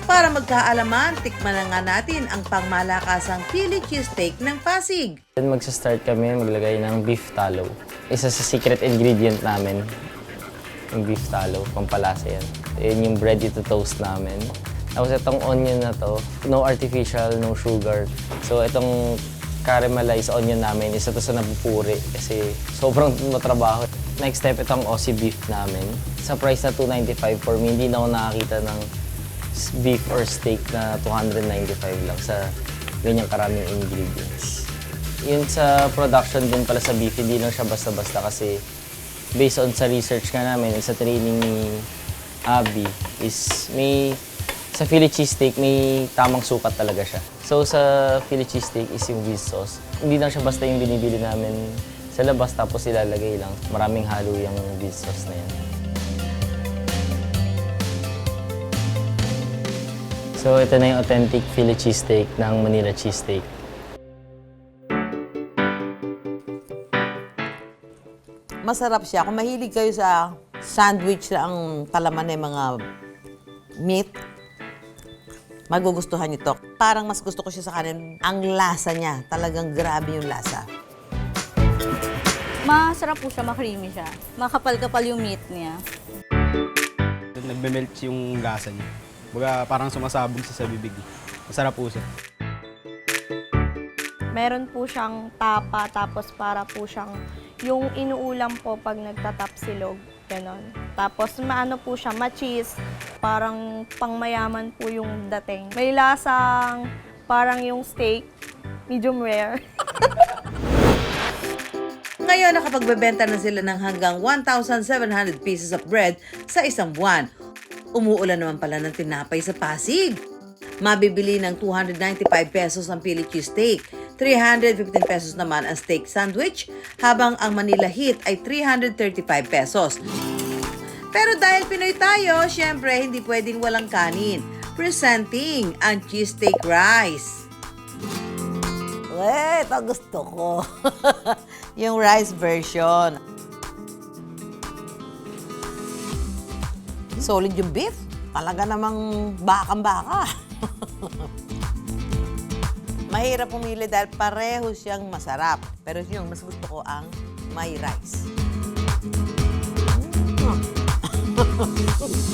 Para magkaalaman, tikman na nga natin ang pangmalakasang Philly cheesesteak ng Pasig. Then magsa-start kami maglagay ng beef tallow. Isa sa secret ingredient namin, yung beef tallow, pampalasa yan. Yun yung ready to toast namin. Tapos itong onion na to, no artificial, no sugar. So itong caramelized onion namin, isa to sa napupuri kasi sobrang matrabaho. Next step, itong Aussie beef namin. Sa price na $295 for me, hindi na ako nakakita ng beef or steak na $295 lang sa ganyang karaming ingredients. Yun sa production din pala sa beef, hindi lang siya basta-basta kasi based on sa research nga namin, sa training ni Abby, is sa Philly cheesesteak, may tamang sukat talaga siya. So sa Philly cheesesteak is yung whiz sauce. Hindi lang siya basta yung binibili namin sa labas tapos ilalagay lang. Maraming halo yung whiz sauce na yan. So ito na yung authentic Philly cheesesteak ng Manila cheesesteak. Masarap siya. Kung mahilig kayo sa sandwich na ang kalaman ng mga meat, magugustuhan nyo to. Parang mas gusto ko siya sa kanin. Ang lasa niya, talagang grabe yung lasa. Masarap po siya, ma-creamy siya. Makapal-kapal yung meat niya. Nagme-melt yung lasa niya. Baga parang sumasabog sa bibig. Masarap po siya. Meron po siyang tapa, tapos para po siyang yung inuulam po pag nagtatapsilog, ganon. Tapos maano po siya, ma-cheese, parang pangmayaman po yung dating. May lasang parang yung steak, medium rare. Ngayon, nakapagbebenta na sila ng hanggang 1,700 pieces of bread sa isang buwan. Umuulan naman pala ng tinapay sa Pasig. Mabibili ng 295 pesos ang Philly cheesesteak, 315 pesos naman ang steak sandwich, habang ang Manila Hit ay 335 pesos. Pero dahil Pinoy tayo, syempre hindi pwedeng walang kanin. Presenting ang cheesesteak rice. Ito gusto ko. Yung rice version. Solid yung beef. Talaga namang bakang-baka. Mahirap pumili dahil pareho siyang masarap. Pero yung mas gusto ko ang may rice.